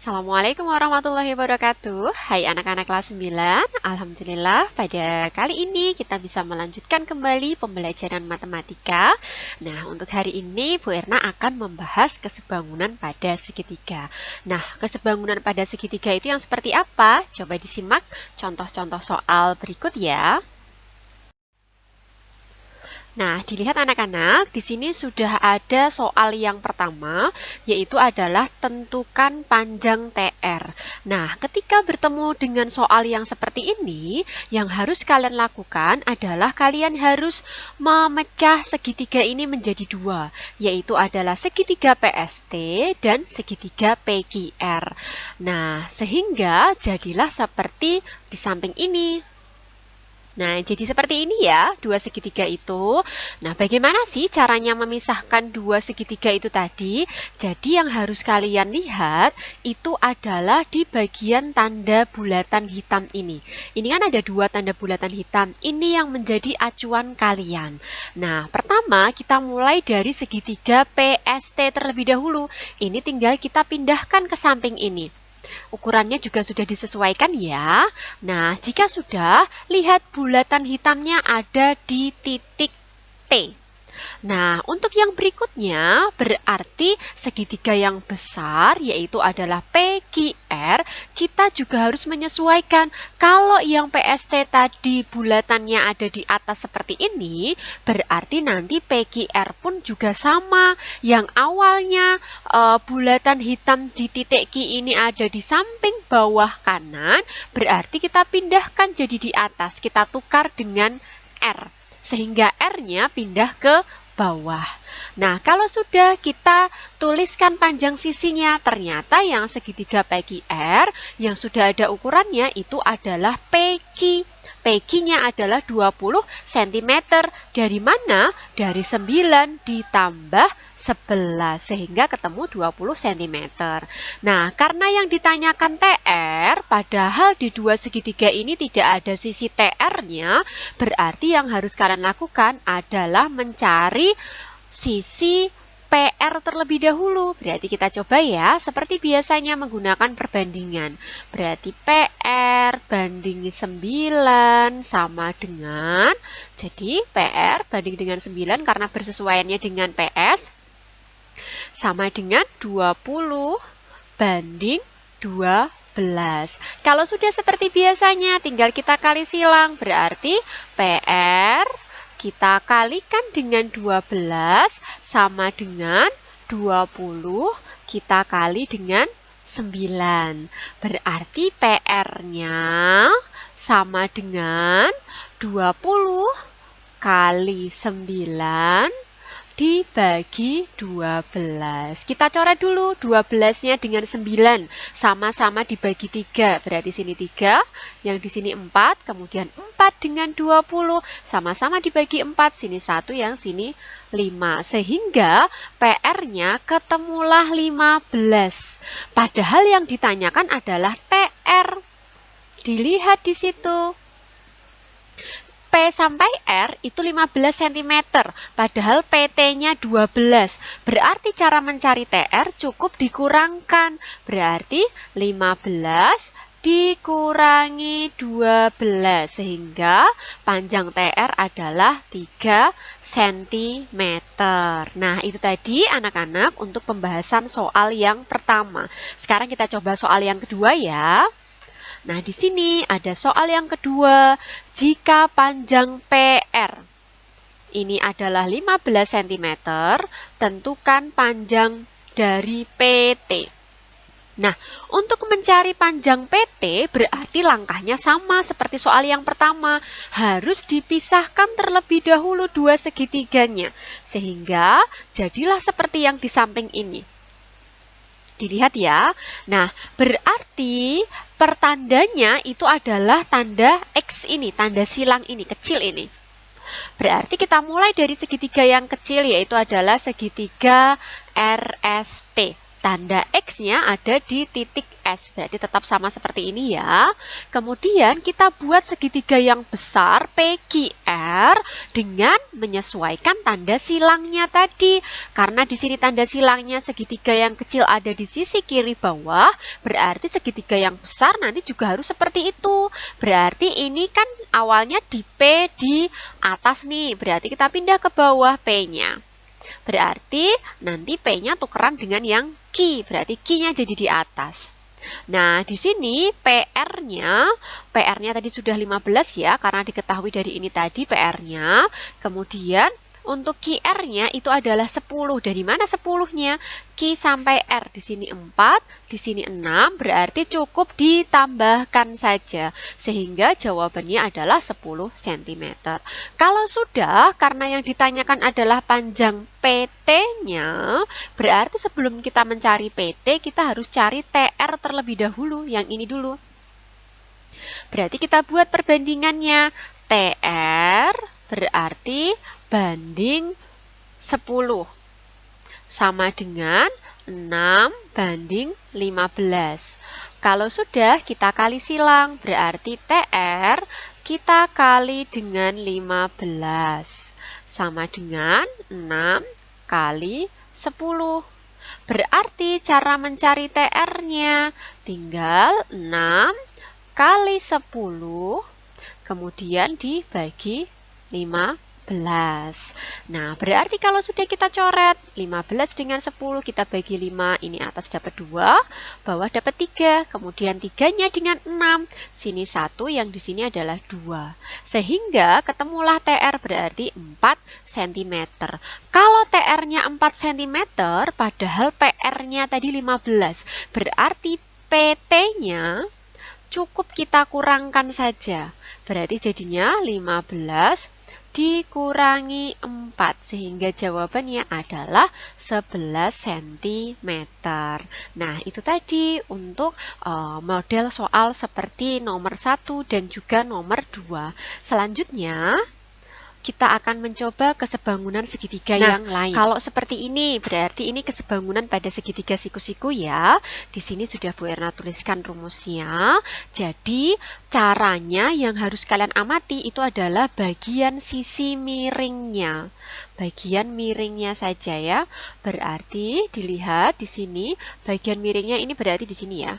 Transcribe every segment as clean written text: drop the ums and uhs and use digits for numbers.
Assalamualaikum warahmatullahi wabarakatuh. Hai anak-anak kelas 9. Alhamdulillah pada kali ini kita bisa melanjutkan kembali pembelajaran matematika. Nah, untuk hari ini Bu Erna akan membahas kesebangunan pada segitiga. Nah, kesebangunan pada segitiga itu yang seperti apa? Coba disimak contoh-contoh soal berikut ya. Nah, dilihat anak-anak, di sini sudah ada soal yang pertama, yaitu adalah tentukan panjang TR. Nah, ketika bertemu dengan soal yang seperti ini, yang harus kalian lakukan adalah kalian harus memecah segitiga ini menjadi dua, yaitu adalah segitiga PST dan segitiga PQR. Nah, sehingga jadilah seperti di samping ini. Nah, jadi seperti ini ya, dua segitiga itu. Nah, bagaimana sih caranya memisahkan dua segitiga itu tadi? Jadi yang harus kalian lihat itu adalah di bagian tanda bulatan hitam ini. Ini kan ada dua tanda bulatan hitam. Ini yang menjadi acuan kalian. Nah, pertama kita mulai dari segitiga PST terlebih dahulu. Ini tinggal kita pindahkan ke samping ini. Ukurannya juga sudah disesuaikan ya. Nah, jika sudah, lihat bulatan hitamnya ada di titik T. Nah, untuk yang berikutnya berarti segitiga yang besar yaitu adalah PQR, kita juga harus menyesuaikan. Kalau yang PST tadi bulatannya ada di atas seperti ini, berarti nanti PQR pun juga sama. Yang awalnya bulatan hitam di titik Q ini ada di samping bawah kanan, berarti kita pindahkan jadi di atas. Kita tukar dengan R. Sehingga R-nya pindah ke bawah. Nah, kalau sudah kita tuliskan panjang sisinya, ternyata yang segitiga PQR yang sudah ada ukurannya itu adalah PQ. PQ-nya adalah 20 cm. Dari mana? Dari 9 ditambah 11, sehingga ketemu 20 cm. Nah, karena yang ditanyakan TR, padahal di dua segitiga ini tidak ada sisi TR-nya, berarti yang harus kalian lakukan adalah mencari sisi PR terlebih dahulu. Berarti kita coba ya, seperti biasanya menggunakan perbandingan. Berarti PR banding 9 sama dengan, jadi PR banding dengan 9 karena bersesuaiannya dengan PS, sama dengan 20 banding 12. Kalau sudah seperti biasanya, tinggal kita kali silang. Berarti PR kita kalikan dengan 12 sama dengan 20 kita kali dengan 9. Berarti PR-nya sama dengan 20 kali 9 dibagi 12. Kita coret dulu 12-nya dengan 9. Sama-sama dibagi 3. Berarti sini 3, yang di sini 4, kemudian 4 dengan 20. Sama-sama dibagi 4, sini 1, yang sini 5. Sehingga PR-nya ketemulah 15. Padahal yang ditanyakan adalah TR. Dilihat di situ. P sampai R itu 15 cm, padahal PT-nya 12. Berarti cara mencari TR cukup dikurangkan. Berarti 15 dikurangi 12, sehingga panjang TR adalah 3 cm. Nah, itu tadi anak-anak untuk pembahasan soal yang pertama. Sekarang kita coba soal yang kedua ya. Nah, di sini ada soal yang kedua. Jika panjang PR ini adalah 15 cm, tentukan panjang dari PT. Nah, untuk mencari panjang PT berarti langkahnya sama seperti soal yang pertama. Harus dipisahkan terlebih dahulu dua segitiganya. Sehingga jadilah seperti yang di samping ini. Dilihat ya. Nah, berarti pertandanya itu adalah tanda X ini, tanda silang ini, kecil ini. Berarti kita mulai dari segitiga yang kecil, yaitu adalah segitiga RST. Tanda X-nya ada di titik PS, berarti tetap sama seperti ini ya. Kemudian kita buat segitiga yang besar PQR dengan menyesuaikan tanda silangnya tadi. Karena di sini tanda silangnya segitiga yang kecil ada di sisi kiri bawah, berarti segitiga yang besar nanti juga harus seperti itu. Berarti ini kan awalnya di P di atas nih, berarti kita pindah ke bawah P-nya. Berarti nanti P-nya tukeran dengan yang Q, berarti Q-nya jadi di atas. Nah, di sini PR-nya tadi sudah 15 ya, karena diketahui dari ini tadi PR-nya. Kemudian untuk QR-nya itu adalah 10. Dari mana 10-nya? Q sampai R di sini 4, di sini 6, berarti cukup ditambahkan saja. Sehingga jawabannya adalah 10 cm. Kalau sudah, karena yang ditanyakan adalah panjang PT-nya, berarti sebelum kita mencari PT, kita harus cari TR terlebih dahulu, yang ini dulu. Berarti kita buat perbandingannya. TR berarti banding 10 sama dengan 6 banding 15. Kalau sudah kita kali silang, berarti TR kita kali dengan 15 sama dengan 6 kali 10. Berarti cara mencari TR-nya tinggal 6 kali 10 kemudian dibagi 15. Nah, berarti kalau sudah kita coret 15 dengan 10 kita bagi 5, ini atas dapat 2, bawah dapat 3, kemudian 3-nya dengan 6, sini 1, yang di sini adalah 2. Sehingga ketemulah TR berarti 4 cm. Kalau TR-nya 4 cm, padahal PR-nya tadi 15, berarti PT-nya cukup kita kurangkan saja. Berarti jadinya 15 dikurangi 4, sehingga jawabannya adalah 11 cm. Nah, itu tadi untuk model soal seperti nomor 1 dan juga nomor 2. Selanjutnya, kita akan mencoba kesebangunan segitiga yang lain. Kalau seperti ini, berarti ini kesebangunan pada segitiga siku-siku ya. Di sini sudah Bu Erna tuliskan rumusnya. Jadi, caranya yang harus kalian amati itu adalah bagian sisi miringnya. Bagian miringnya saja ya. Berarti dilihat di sini, bagian miringnya ini berarti di sini ya.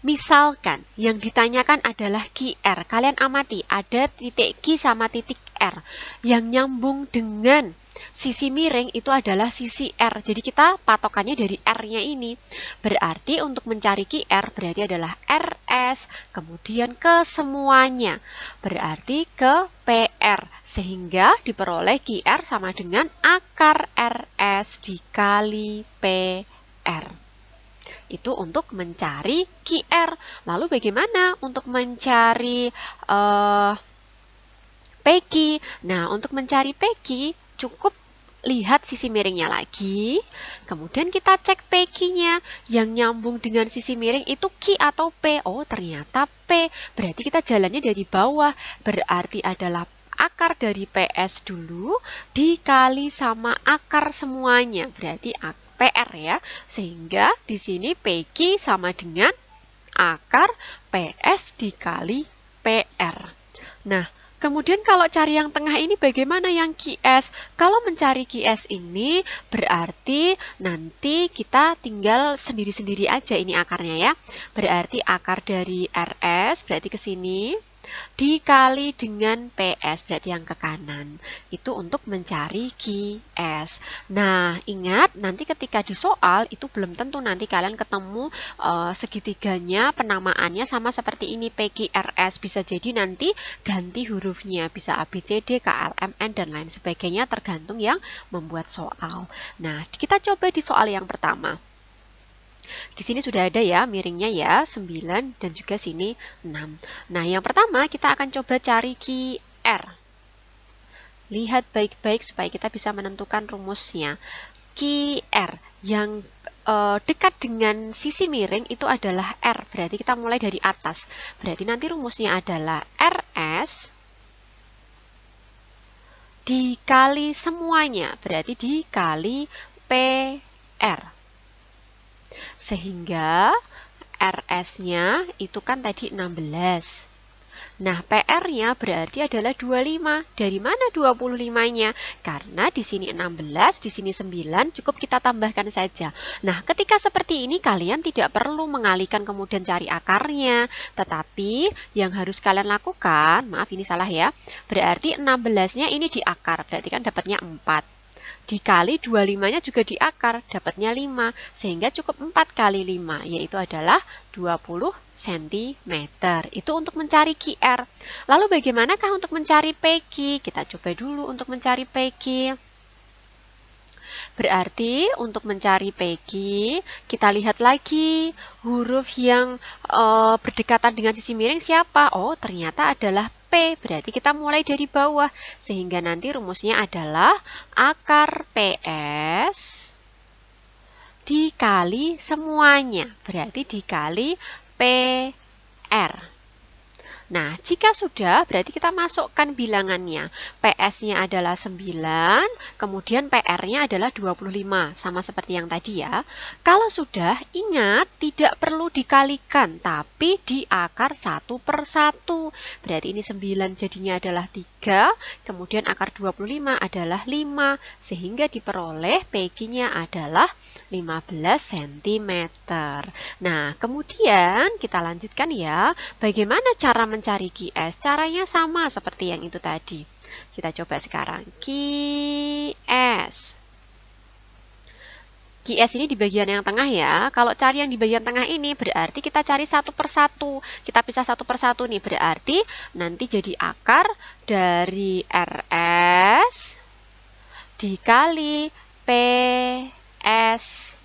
Misalkan yang ditanyakan adalah QR, kalian amati ada titik Q sama titik R. Yang nyambung dengan sisi miring itu adalah sisi R. Jadi kita patokannya dari R-nya ini. Berarti untuk mencari QR berarti adalah RS, kemudian ke semuanya. Berarti ke PR. Sehingga diperoleh QR sama dengan akar RS dikali PR. Itu untuk mencari QR. Lalu bagaimana untuk mencari PQ? Nah, untuk mencari PQ cukup lihat sisi miringnya lagi. Kemudian kita cek PQ-nya. Yang nyambung dengan sisi miring itu Q atau P? Oh, ternyata P. Berarti kita jalannya dari bawah. Berarti adalah akar dari PS dulu dikali sama akar semuanya. Berarti PR ya, sehingga di sini PQ sama dengan akar PS dikali PR. Nah, kemudian kalau cari yang tengah ini bagaimana yang QS? Kalau mencari QS ini berarti nanti kita tinggal sendiri-sendiri aja ini akarnya ya. Berarti akar dari RS berarti ke sini dikali dengan PS, berarti yang ke kanan. Itu untuk mencari QS. Nah, ingat nanti ketika di soal itu belum tentu nanti kalian ketemu segitiganya penamaannya sama seperti ini PQRS. Bisa jadi nanti ganti hurufnya, bisa ABCD, KLMN, dan lain sebagainya tergantung yang membuat soal. Nah, kita coba di soal yang pertama. Di sini sudah ada ya miringnya ya 9 dan juga sini 6. Nah, yang pertama kita akan coba cari QR. Lihat baik-baik supaya kita bisa menentukan rumusnya. QR yang dekat dengan sisi miring itu adalah R. Berarti kita mulai dari atas. Berarti nanti rumusnya adalah RS dikali semuanya. Berarti dikali PR. Sehingga RS-nya itu kan tadi 16. Nah, PR-nya berarti adalah 25. Dari mana 25-nya? Karena di sini 16, di sini 9, cukup kita tambahkan saja. Nah, ketika seperti ini kalian tidak perlu mengalihkan kemudian cari akarnya. Tetapi yang harus kalian lakukan, maaf ini salah ya, berarti 16-nya ini di akar, berarti kan dapatnya 4. Dikali 25-nya juga di akar, dapatnya 5. Sehingga cukup 4 kali 5, yaitu adalah 20 cm. Itu untuk mencari QR. Lalu bagaimanakah untuk mencari PQ? Kita coba dulu untuk mencari PQ. Berarti untuk mencari PQ, kita lihat lagi huruf yang berdekatan dengan sisi miring siapa? Oh, ternyata adalah P. Berarti kita mulai dari bawah. Sehingga nanti rumusnya adalah akar PS dikali semuanya. Berarti dikali PR. Nah, jika sudah, berarti kita masukkan bilangannya. PS-nya adalah 9, kemudian PR-nya adalah 25, sama seperti yang tadi ya. Kalau sudah, ingat tidak perlu dikalikan, tapi diakar 1 per 1. Berarti ini 9 jadinya adalah 3, kemudian akar 25 adalah 5, sehingga diperoleh PQ-nya adalah 15 cm. Nah, kemudian kita lanjutkan ya, bagaimana cara mencari QS? Caranya sama seperti yang itu tadi. Kita coba sekarang. QS. QS ini di bagian yang tengah ya. Kalau cari yang di bagian tengah ini berarti kita cari 1 per 1. Kita pisah 1 per 1 nih. Berarti nanti jadi akar dari RS dikali PS.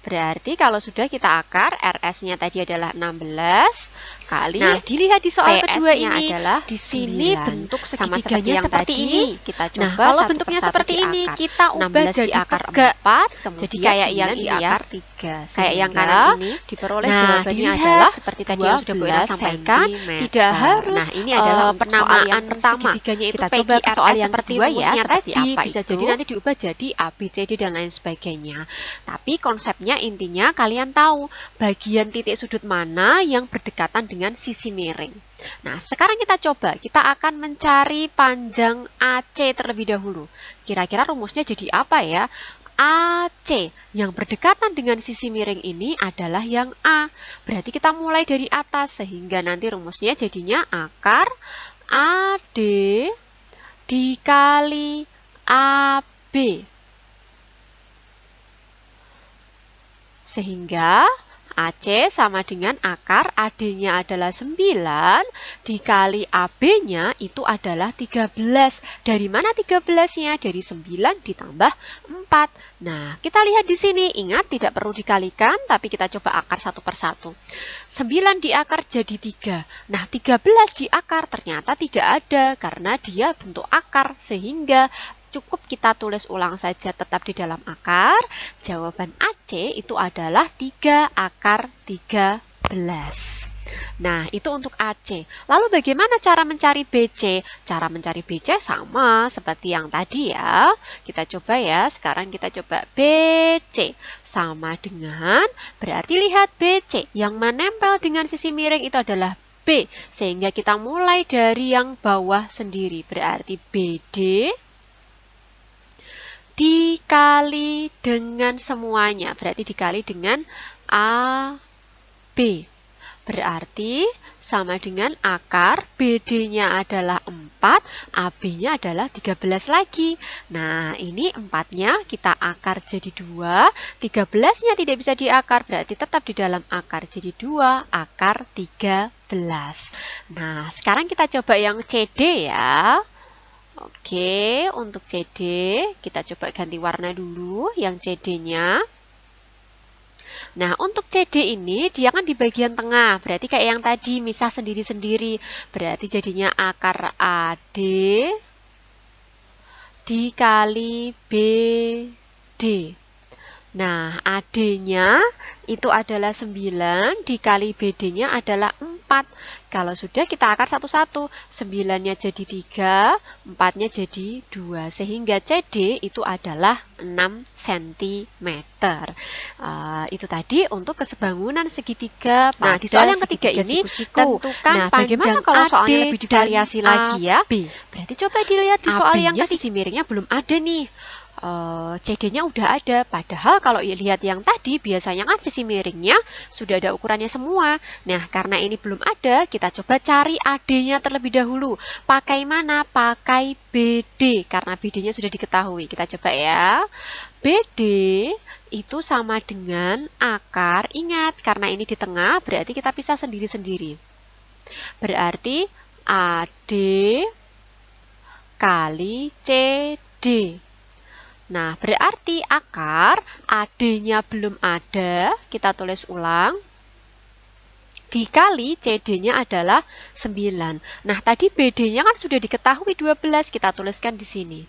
Berarti kalau sudah kita akar, RS-nya tadi adalah 16 kali. Nah, dilihat di soal kedua ini adalah di sini bentuk segitiganya seperti ini. Kita coba. Nah, kalau bentuknya seperti ini, kita ubah jadi akar 4, jadi kayak yang ini ya, 3. Kayak yang kanan ini diperoleh jawabannya adalah seperti tadi yang sudah Bu Ena sampaikan, tidak harus. Nah, ini adalah penamaan pertama. Kita coba ke soal yang kedua ya, seperti apa bisa jadi nanti diubah jadi A, B, C, D dan lain sebagainya. Tapi konsepnya intinya kalian tahu bagian titik sudut mana yang berdekatan dengan sisi miring. Nah, sekarang kita coba, kita akan mencari panjang AC terlebih dahulu. Kira-kira rumusnya jadi apa ya? AC yang berdekatan dengan sisi miring ini adalah yang A. Berarti kita mulai dari atas sehingga nanti rumusnya jadinya akar AD dikali AB. Sehingga AC sama dengan akar AD-nya adalah 9 dikali AB-nya itu adalah 13. Dari mana 13-nya? Dari 9 ditambah 4. Nah, kita lihat di sini. Ingat tidak perlu dikalikan, tapi kita coba akar 1 per 1. 9 diakar jadi 3. Nah, 13 diakar ternyata tidak ada karena dia bentuk akar. Sehingga cukup kita tulis ulang saja tetap di dalam akar. Jawaban AC itu adalah 3 akar 13. Nah, itu untuk AC. Lalu bagaimana cara mencari BC? Cara mencari BC sama seperti yang tadi ya. Kita coba ya, sekarang kita coba BC. Sama dengan, berarti lihat BC. Yang menempel dengan sisi miring itu adalah B. Sehingga kita mulai dari yang bawah sendiri. Berarti BD dikali dengan semuanya, berarti dikali dengan AB. Berarti sama dengan akar BD-nya adalah 4, AB-nya adalah 13 lagi. Nah, ini 4-nya kita akar jadi 2, 13-nya tidak bisa diakar, berarti tetap di dalam akar jadi 2, akar 13. Nah, sekarang kita coba yang CD ya. Oke, untuk CD kita coba ganti warna dulu yang CD-nya. Nah, untuk CD ini dia kan di bagian tengah, berarti kayak yang tadi misah sendiri-sendiri. Berarti jadinya akar AD dikali BD. Nah, AD-nya itu adalah 9 dikali BD-nya adalah 4. 4. Kalau sudah kita akar satu-satu. 9-nya jadi 3, 4-nya jadi 2. Sehingga CD itu adalah 6 cm. Itu tadi untuk kesebangunan segitiga. Nah, di soal yang ketiga ini tentukan bagaimana kalau soalnya lebih divariasi lagi ya? Berarti coba dilihat di soal yang ketiga. Sisi miringnya belum ada nih. CD-nya udah ada, padahal kalau lihat yang tadi biasanya kan sisi miringnya sudah ada ukurannya semua. Nah, karena ini belum ada, kita coba cari AD-nya terlebih dahulu. Pakai mana? Pakai BD, karena BD-nya sudah diketahui. Kita coba ya. BD itu sama dengan akar, ingat karena ini di tengah berarti kita pisah sendiri-sendiri. Berarti AD kali CD. Nah, berarti akar AD-nya belum ada, kita tulis ulang. Dikali CD-nya adalah 9. Nah, tadi BD-nya kan sudah diketahui 12, kita tuliskan di sini.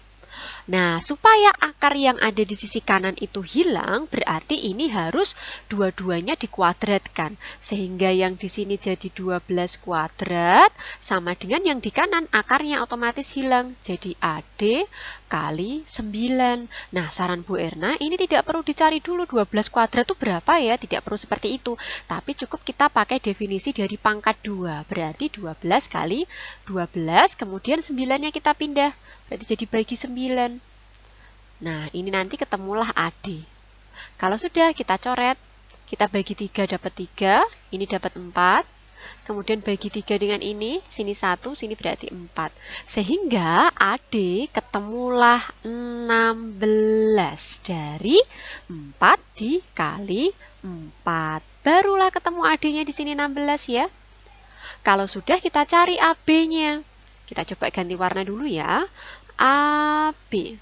Nah, supaya akar yang ada di sisi kanan itu hilang, berarti ini harus dua-duanya dikuadratkan. Sehingga yang di sini jadi 12 kuadrat, sama dengan yang di kanan akarnya otomatis hilang. Jadi AD kali 9. Nah, saran Bu Erna, ini tidak perlu dicari dulu 12 kuadrat itu berapa ya, tidak perlu seperti itu. Tapi cukup kita pakai definisi dari pangkat 2. Berarti 12 kali 12, kemudian 9-nya kita pindah. Berarti jadi bagi 9. Nah, ini nanti ketemulah AD. Kalau sudah kita coret, kita bagi 3 dapat 3, ini dapat 4. Kemudian bagi 3 dengan ini, sini 1, sini berarti 4. Sehingga AD ketemulah 16 dari 4 dikali 4. Barulah ketemu AD-nya di sini 16 ya. Kalau sudah kita cari AB-nya. Kita coba ganti warna dulu ya. AB.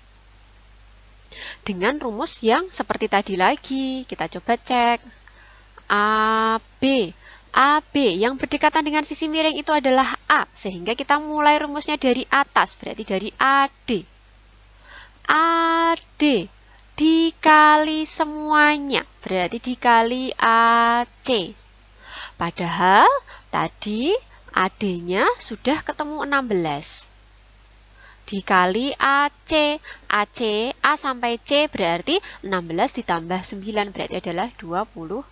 Dengan rumus yang seperti tadi lagi. Kita coba cek. AB. AB yang berdekatan dengan sisi miring itu adalah A. Sehingga kita mulai rumusnya dari atas. Berarti dari AD. AD dikali semuanya. Berarti dikali AC. Padahal tadi AD-nya sudah ketemu 16. Dikali AC. AC, A sampai C berarti 16 ditambah 9 berarti adalah 25.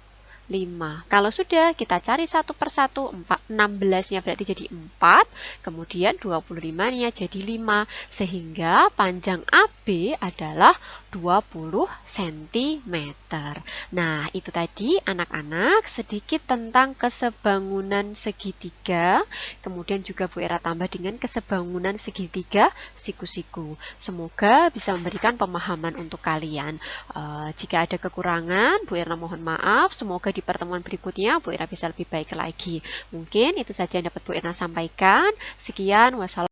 Kalau sudah kita cari satu persatu, 16-nya berarti jadi 4, kemudian 25-nya jadi 5, sehingga panjang AB adalah 20 cm. Nah, itu tadi anak-anak sedikit tentang kesebangunan segitiga, kemudian juga Bu Era tambah dengan kesebangunan segitiga siku-siku. Semoga bisa memberikan pemahaman untuk kalian. Jika ada kekurangan, Bu Erna mohon maaf. Semoga di pertemuan berikutnya Bu Erna bisa lebih baik lagi. Mungkin itu saja yang dapat Bu Erna sampaikan. Sekian, wassalamualaikum.